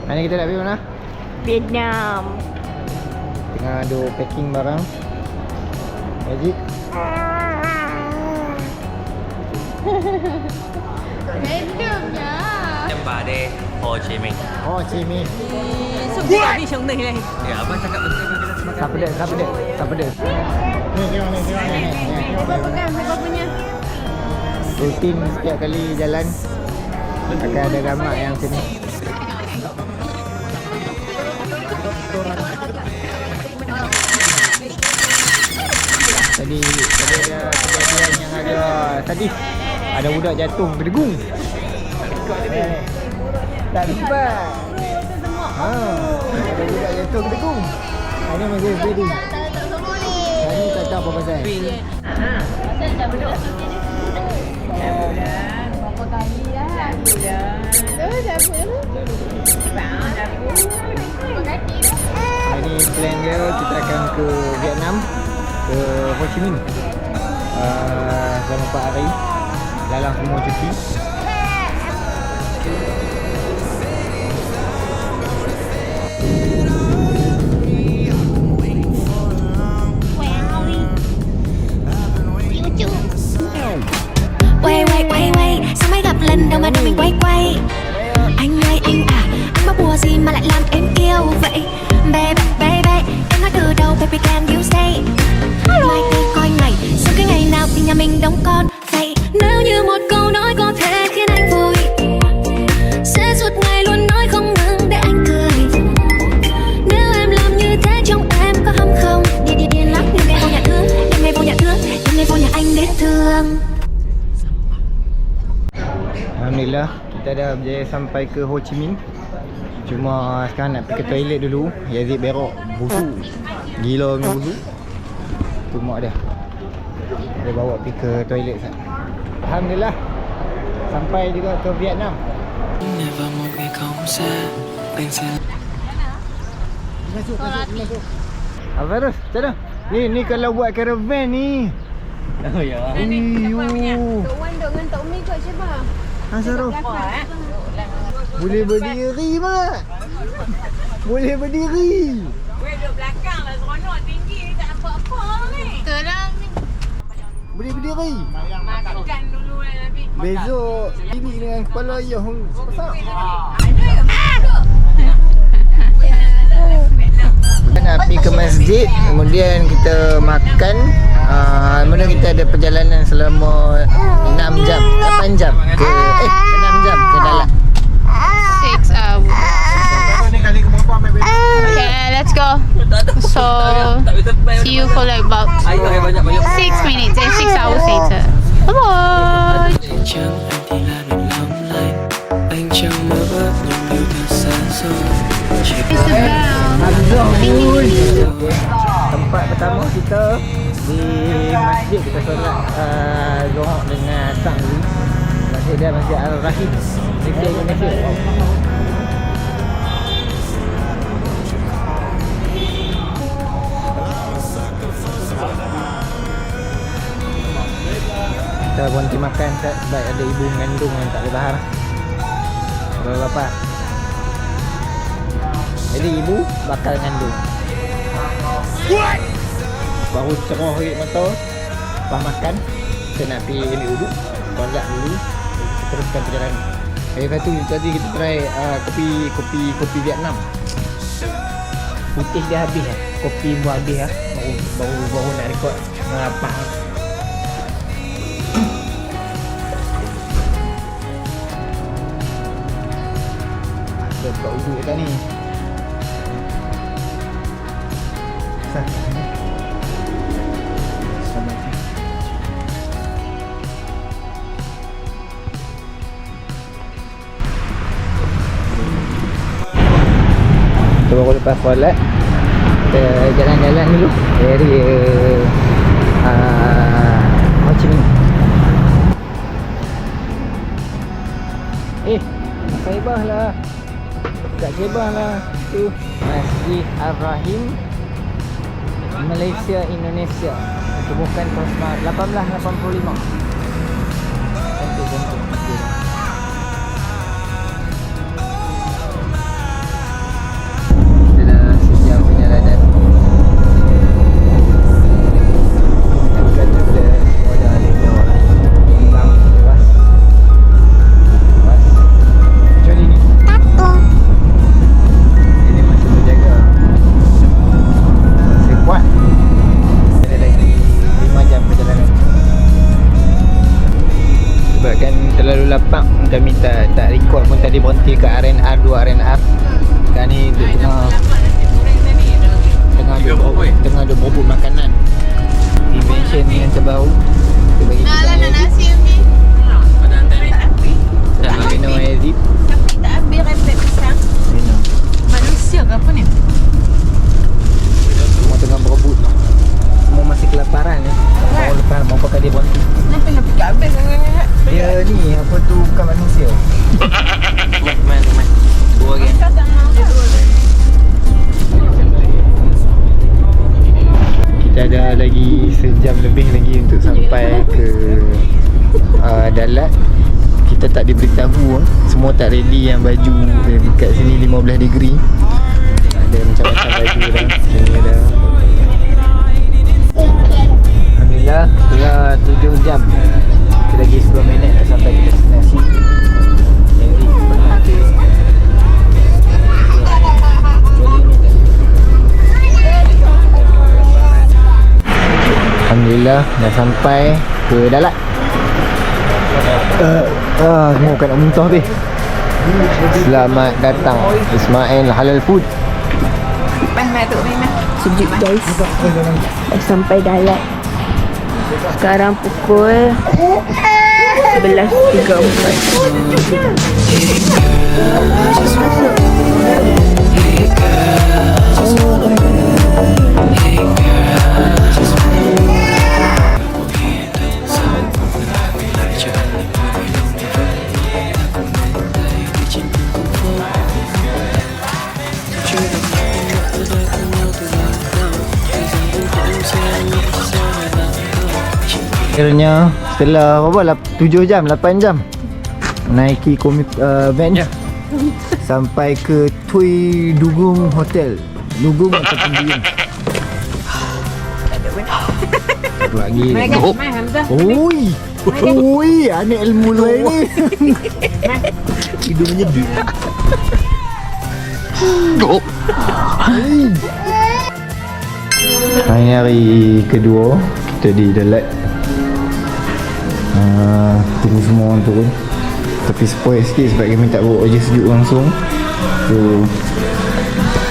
Hari ni kita nak pergi mana? Vietnam. Tengah ada packing barang. Magic. Randomnya. Em Bà Đê, Hồ Chí Minh. Oh, Cimi. Semua ni兄弟嘞. Ya, abang cakap betul kan kita semakan. Siapa dia? Siapa dia? Siapa dia? Ni, tengok ni, tengok ni. Siapa punya? Rutin setiap kali jalan akan ada gambar yang sini. Tadi ada kejadian yang tadi ada budak jatuh berdegung. Tak sempat. Ada budak jatuh berdegung. Ini masih ready. Ini tak tahu apa pasal. Pasal dah berdua. Berapa kali lah. Ini plan dia, kita akan ke Vietnam, ke Ho Chi Minh selama 4 hari. Dalam semua cuti. Quay sao mới gặp lần đầu mà đôi mình quay anh ơi anh à, anh bắt bùa gì mà lại làm em yêu vậy baby em nói từ đầu baby can you stay mai đây coi ngày sau cái ngày nào thì nhà mình đóng con vậy nếu như một câu nói có thể khiến anh vui sẽ suốt ngày luôn nói không ngừng để anh cười nếu em làm như thế trong em có hâm không điên lắm nhưng ngày vô nhà thương em ngày vô nhà thương em ngày vô nhà anh để thương. Alhamdulillah, kita dah berjaya sampai ke Ho Chi Minh. Cuma sekarang nak pergi ke toilet dulu. Yazid berok, busuk. Gila punya busuk. Tu mak dia. Dia bawa pergi ke toilet sat. Alhamdulillah, sampai juga ke Vietnam. Masuk. Apa tu? Macam mana? Ni kalau buat caravan ni. Oh ya. Tok Wan duk dengan Tok Mi kot Syabah. Asal boleh berdiri mak. Boleh berdiri. Weh duduk belakang lah seronok tinggi tak apa-apa ni. Betul lah Mi. Boleh berdiri. Makan dulu lah tapi. Besok ini dengan kepala ayah besar. Kita nak pergi ke masjid, kemudian kita makan. Kemudian kita ada perjalanan selama 6 jam, 8 jam ke 6 jam ke Dalat. 6 hours. Okay, let's go. So, see you for like about 6 minutes and 6 hours later. Bye-bye. It's the bell. Tempat pertama kita di masjid, kita solat Zuhur dengan Asar dulu. Masjid dia Masjid Al-Rahim, Negeri Indonesia. Kita berhenti makan sebab ada ibu mengandung yang tak boleh tahan. Kalau bapak, jadi ibu bakal ngandung. Baru cerah air mata, lepas makan kita nak pergi ambil uduk, solat dulu, teruskan perjalanan. Lepas tu tadi kita try kopi Vietnam. Putih dia habis lah, kopi pun habis lah. Baru nak rekod lapar. Kita buka uduk kat ni. Baru lepas solat kita jalan-jalan dulu dari Ho Chi Minh. Saibah lah, kat Saibah lah tu Masjid Al-Rahim, Malaysia, Indonesia. Temukan tahun 1885. Cantik. Kita ada lagi sejam lebih lagi untuk sampai ke Dalat. Kita tak diberitahu, semua tak ready yang baju dekat sini 15 degree. Ada macam-macam baju dah. Sini ada. Alhamdulillah, tinggal 7 jam. Kita lagi 10 minit dah sampai ke destinasi. Jadi penanti. Alhamdulillah dah sampai ke Dalat. Bukan nak muntah tu. Selamat datang Ismail Halal Food. Sejuk guys. Dah sampai Dalat. Sekarang pukul 11. Akhirnya setelah berapa? 7 jam, 8 jam naiki komik van sampai ke Tui Dugong Hotel. Dugong atau Dugong? Satu lagi. Oi. Oi, anak ilmu lain ni. Hidungnya dia. Hari kedua kita di Dalat. Tunggu semua orang turun. Tapi spoil sikit sebab kami tak bawa baju sejuk langsung. So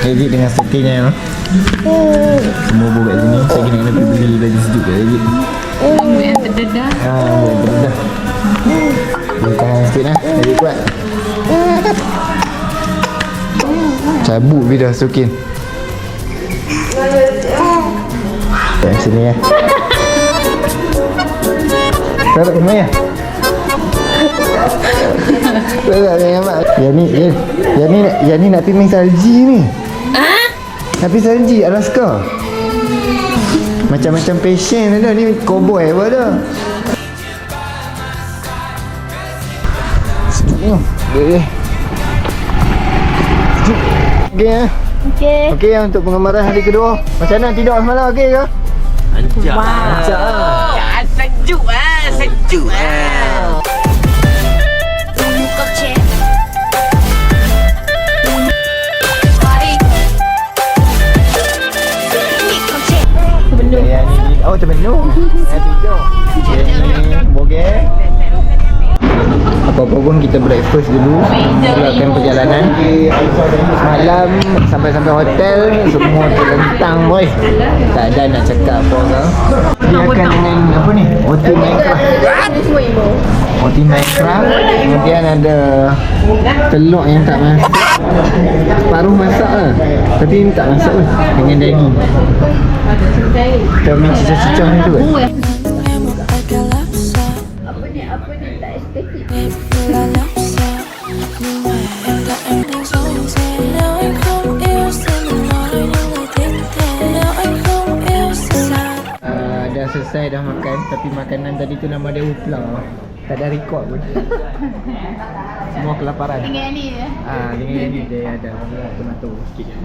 edit dengan settingnya. Semua bawa kat sini. Saya kena pergi beli baju sejuk kat edit. Rambut yang terdedah. Rambut yang terdedah. Beri tangan sikit lah. Edit kuat. Cabut bidah Sukin. Kat sini ya. Tarik ke mana? Yang ni nak pergi main salji ni. Nak pergi salji Alaska. Macam-macam passion ada ni, cowboy apa ada. Sejuk. Okey. Okey. Okey untuk penggambaran hari kedua. Macam mana tidur semalam, okey ke? Anjak. sejuk sejuk Oh, terpenuh. Saya tidur. Ini bogel. Apa-apa pun kita breakfast dulu. Mulakan perjalanan. Malam sampai-sampai hotel semua terlentang boy. Tak ada nak cakap apa kan. Dia akan dengan apa ni? Roti Minecraft. Roti Minecraft. Kemudian ada telur yang tak masak. Separuh masak lah. Tapi tak masak lah. Dengan daging. Kita main cicah-cicah ni tu kan. Dah selesai dah makan. Tapi makanan tadi tu nama dia upla. Tak ada record pun. Semua kelaparan. Dengan ni je. Dengan ni dia ada tomato sikit.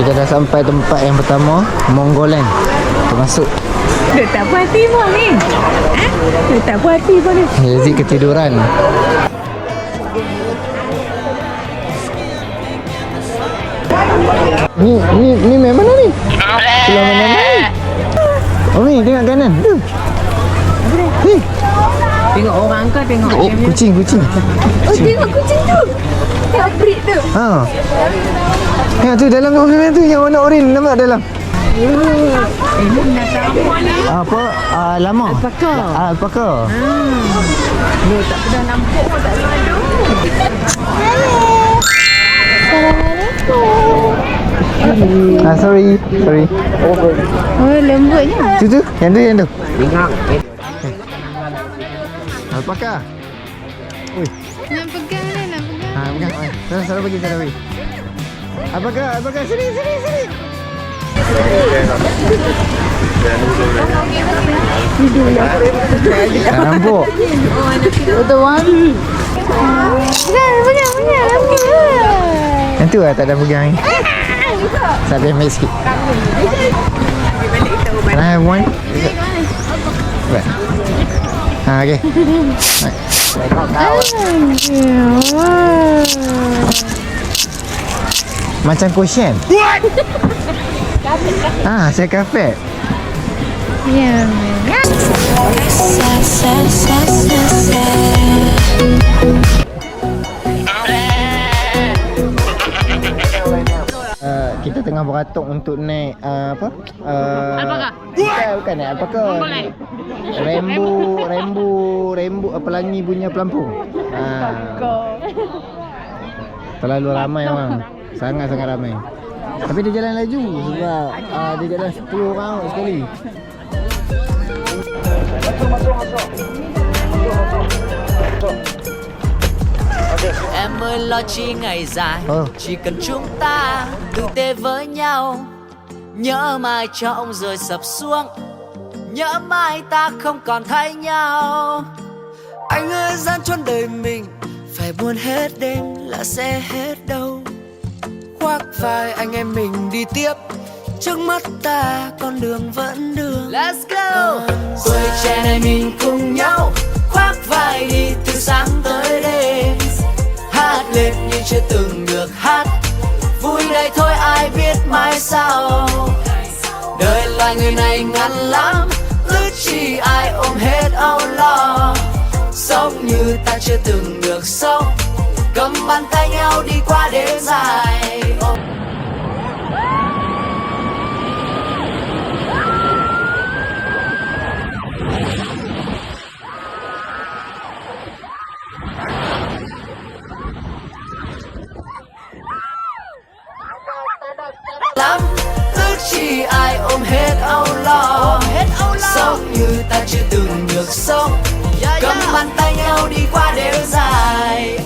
Kita dah sampai tempat yang pertama, Monggoland. Termasuk. Dia tak puas hati pun ni. Dia tak puas hati pun ni. Yazid ketiduran. Ni main mana ni? Pulang mana ni? Oh ni tengok kanan tu. Ni. Tengok orang ke tengok Oh, kucing. Oh tengok kucing tu. Tengok breed tu. Tengok tu dalam tu yang warna oren, nampak dalam. Ni nak tahu Apa? Lama. Alpaka. Alpaka. Ni tak pernah nampak pun tak ada. Assalamualaikum. Sorry. Oh, lembutnya. Tu. Yang tu. Alpaka. Ui. Nak pegang ni, nak pegang. Pegang. Sana bagi. Alpaka, sini. Nampak. The one. Pegang. Yang tu lah tak ada pegang ni. Sampai ambil sikit. Can I have one? Right. Okay. Macam cushion. Saya kafe. Yeah. Kita tengah beratuk untuk naik apa? Alpaka. Bukan naik alpaka. Rainbow pelangi punya pelampung. Terlalu ramai orang. Sangat ramai. Tapi dia jalan laju sebab dia jalan 10 orang sekali. Em ơi lo chi ngày dài, chỉ cần chúng ta tử tế với nhau. Nhớ mai cho ông rơi sập xuống, nhớ mai ta không còn thấy nhau. Anh ơi gian truân đời mình, phải buồn hết đêm là sẽ hết đâu. Khoác vai anh em mình đi tiếp, trước mắt ta con đường vẫn đường. Let's go. Tuổi trẻ này mình cùng nhau, khoác vai đi từ sáng tới đêm. Hát lên như chưa từng được hát, vui đây thôi ai biết mai sau. Đời loài người này ngắn lắm, ước chi ai ôm hết âu lo. Sống như ta chưa từng được sống, cầm bàn tay nhau đi qua đêm dài. Lắm ước chi ai ôm hết âu lo, sống như ta chưa từng được sống, cầm bàn tay nhau đi qua đêm dài.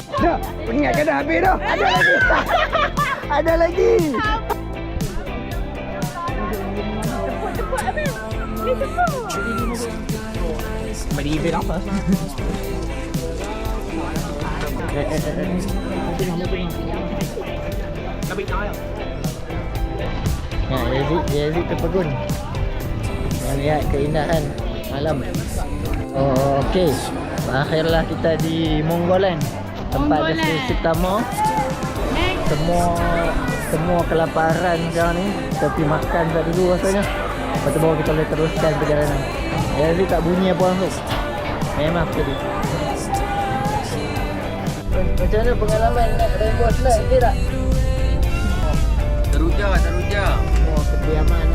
Ingatkan dah habis dah. Ada lagi. Mày đi về đó first. Nó bị nói không? Yazid terpegun. Melihat keindahan malam. Okey. Akhirlah kita di Monggoland. Tempat destinasi pertama. Semua kelaparan sekarang ni. Kita pergi makan tak dulu rasanya. Lepas tu baru kita boleh teruskan perjalanan. Yazid tak bunyi apa langsung. Memang tadi. Macam mana pengalaman naik Rainbow Slide? Okey tak? Teruja. Oh, kediaman.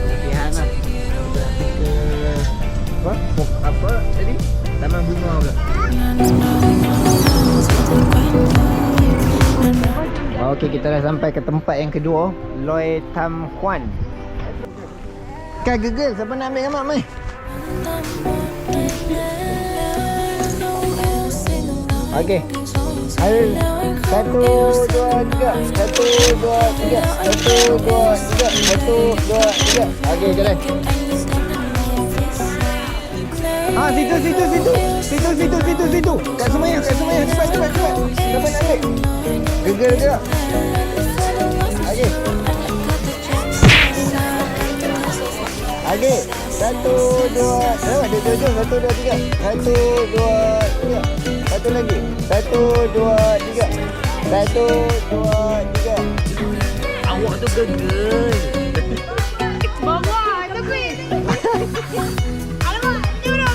Kediaman lah. Apa tadi? Taman bunga ke? Okey, kita dah sampai ke tempat yang kedua, Loi Tham Kwan. Kak Google, siapa nak ambil gambar mai? Okey. Ayo, 1, 2, 3. 1, 2, 3. 1, 2, 3. 1, 2, 3. Okey, jalan. Situ. Kat Semayang. Cepat. Siapa nak naik? Gegar. Okey. 1, 2, ada 1, 2, 3. 1, 2, 3. Satu lagi. 1, 2, 3. 1, 2, 3. Awak tu gegar. Bawa, tu kuih. Alamak, nyuruh.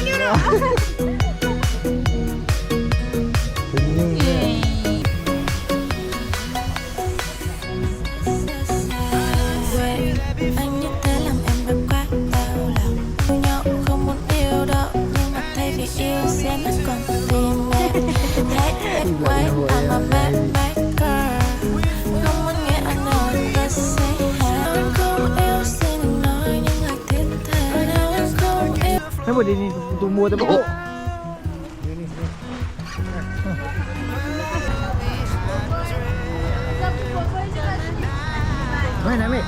Anh như thế làm em gặp quá đau lòng. Yêu nhau không muốn yêu đâu, nhưng mà thay vì yêu sẽ mất còn tìm em. Thấy em quay I'm a bad girl. apa dia ni tumbuh atas pokok? Mana nak ambil?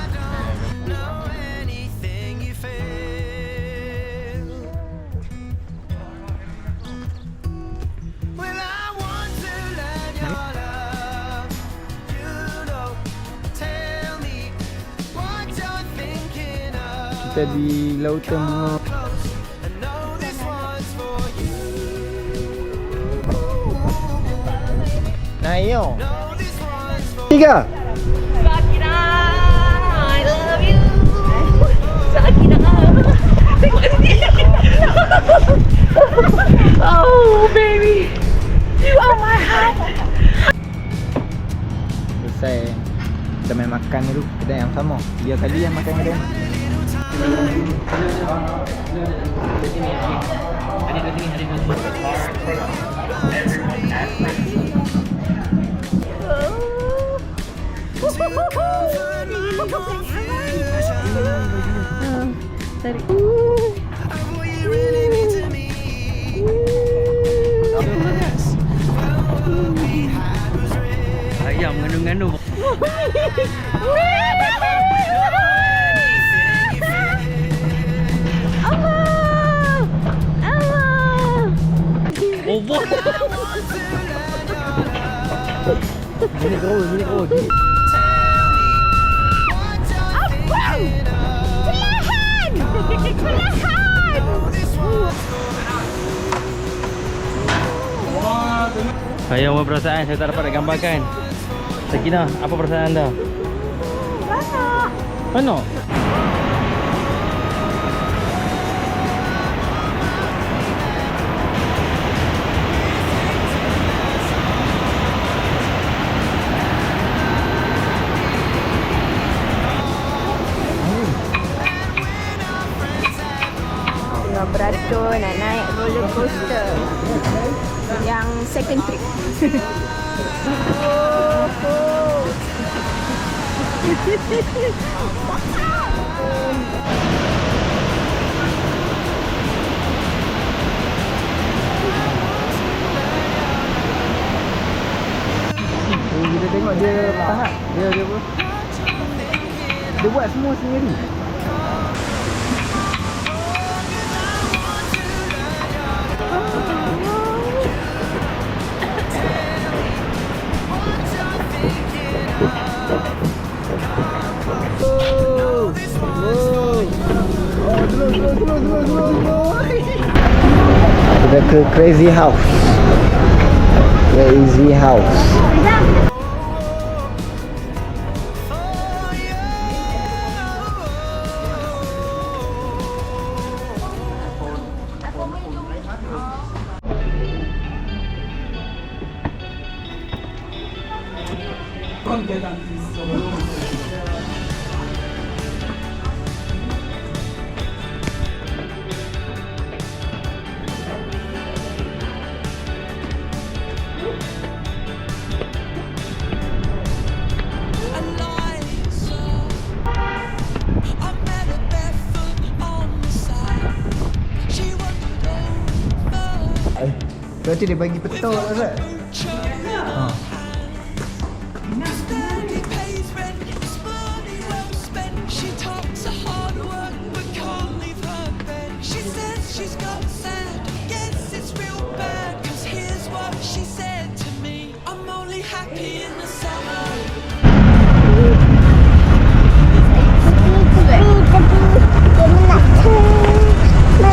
Kita di lautan bunga. Naik yo. 3. Oh baby, you are my heart. Selesai. Kita main makan dulu. Kedai yang sama. 3 kali yang makan kedai. Ayam ngandung-ngandung. Oh, Sini terus. saya punya perasaan saya tak dapat nak gambarkan. Sakinah, apa perasaan anda? Mana? Tengah beratur nak naik roller coaster yang second trip. Kita tengok dia tahap. Dia apa? Dia buat semua sendiri. Kita ke Crazy House. Berarti dia bagi peta tak Ustaz? Ha.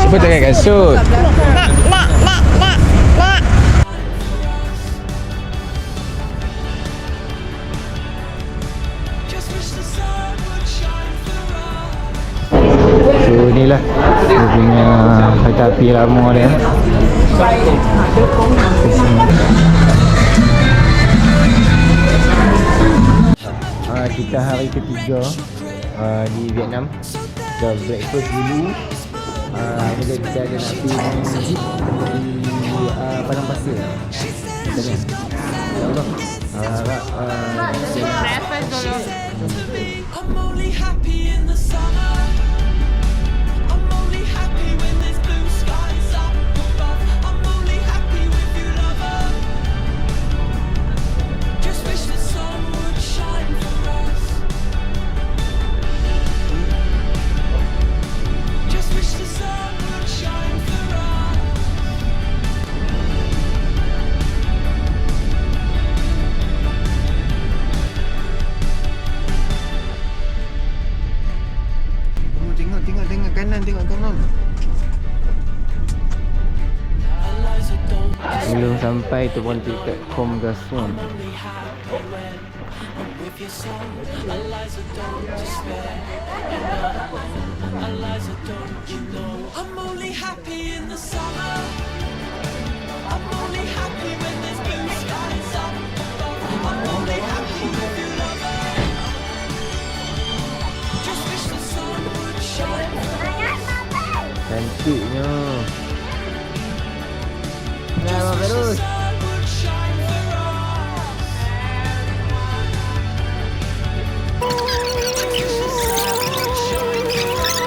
Cuba tengok kasut. So inilah dia punya kereta api lama dia. Kita hari ketiga di Vietnam. Kita breakfast dulu. Kemudian kita ada nak pergi di Padang Pasir. Kita ni. Breakfast dulu. I'm only happy in the summer. I'm only happy when there's blue sky. sampai tu boleh tiket Komgaswon. I'm only happy in the summer. I'm only happy when there's blue skies up above. I'm only happy with your lover. Just wish the sun would shine. Cantiknya. Nah, Abang Wish the Feroz. sun would shine for us. Wish the sun would shine for us.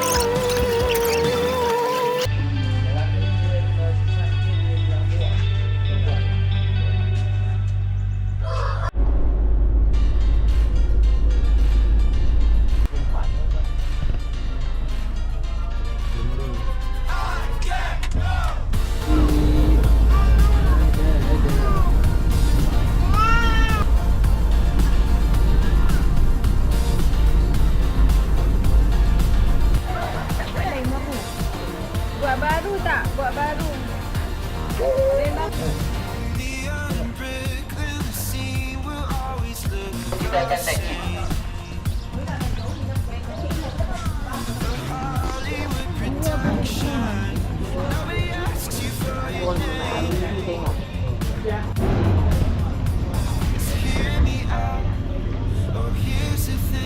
Buat baru tak? Buat baru.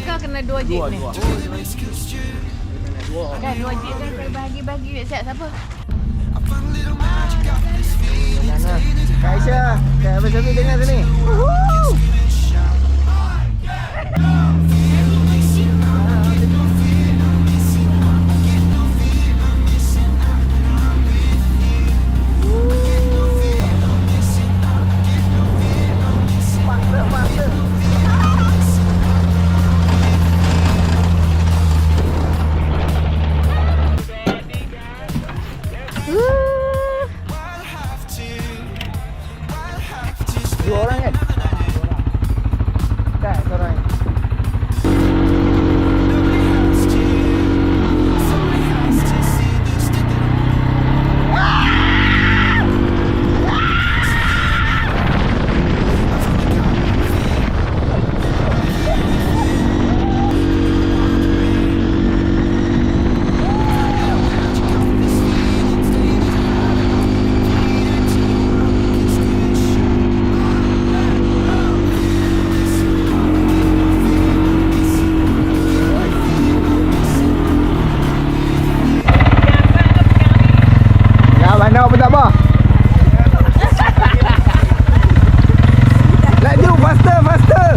Kau kena 2 jig ni. Dah 2 jig dah kena bahagi-bahagi duit siap siapa? Mana? Kak Aisyah, Kak Abang Syafiq dengar sini. Dua orang kan? Tak, seorang. Mana apa tak apa? Laju, faster, faster.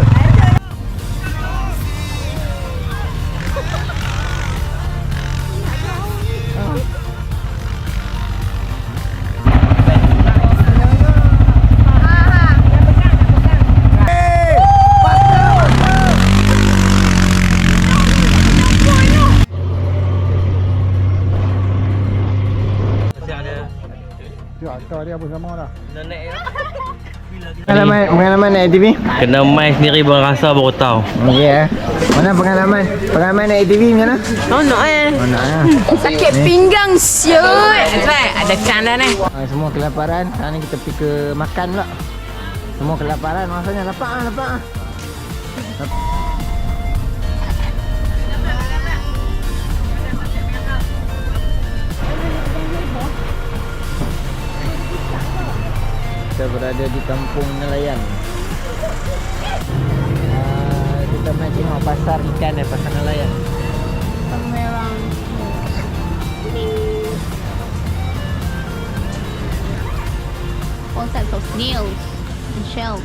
Kau dia apa sama dah. Nak naik Pengalaman naik ATV? Kena main sendiri baru rasa baru tahu. Okey Mana pengalaman? Pengalaman naik ATV macam mana? Seronok Mana ya? Sakit pinggang siut. Sebab ada canda ni. Semua kelaparan. Sekarang ni kita pergi ke makan pula. Semua kelaparan rasanya lapar lapar. Kita berada di kampung nelayan. Kita main tengok pasar ikan pasar nelayan. Somewhere around here. All types of snails and shells.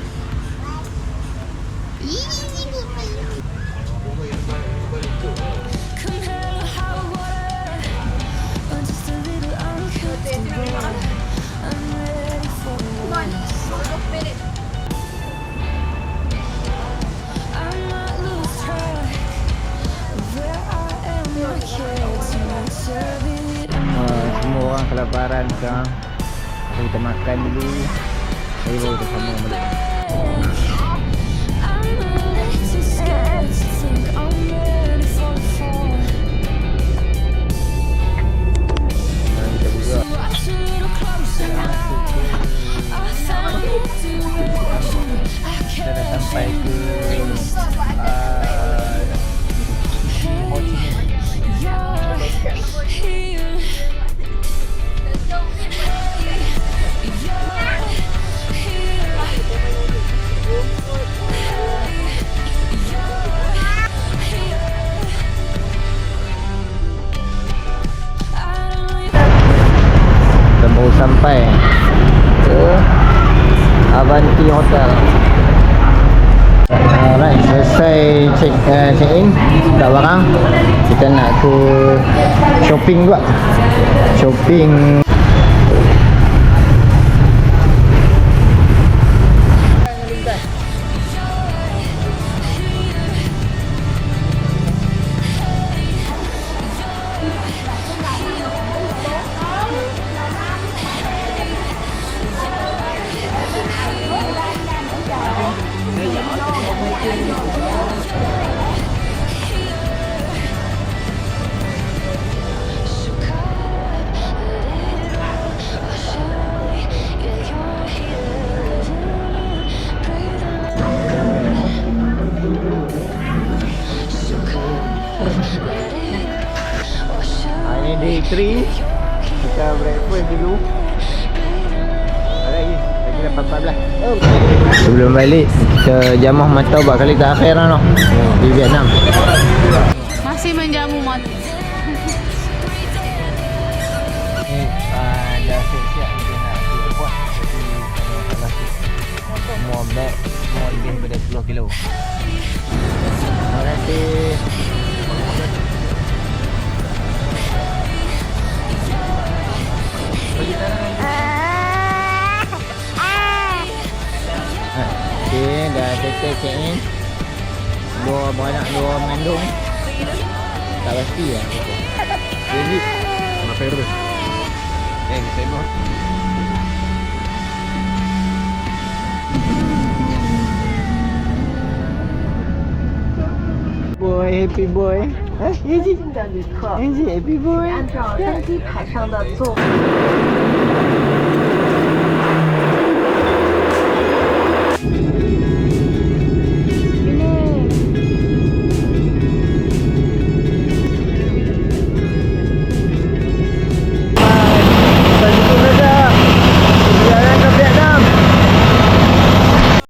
Come hell or high water, or just a little uncomfortable. I'm ready for it. I might lose track of where I am. My kids won't serve it. Semua orang kelaparan sekarang. Kita makan dulu. Jadi baru kita sambung balik. I'm a little scared to think I'm ready for the fall. Sekarang kita buka. Watch a little closer now. I found sampai ke Ho Chi Minh. Kita baru sampai ke Avanti Hotel. Alright, selesai check in, tak barang. Kita nak ke shopping juga. Shopping. Ini day 3. Kita breakfast dulu. Lagi 8.14. Sebelum balik kita jamah mata buat kali terakhir lah di Vietnam. Masih menjamu mata. Ni dah siap-siap kita nak pergi airport. Jadi kalau semua bag semua lebih daripada 10 kilo. Terima kasih. Okay, dah selesai check in. Dua beranak, dua mengandung. Tak pasti lah. Jadi apa yang terus? Saya mau. Boy, happy boy. Easy, happy boy. 按照登机牌上的座。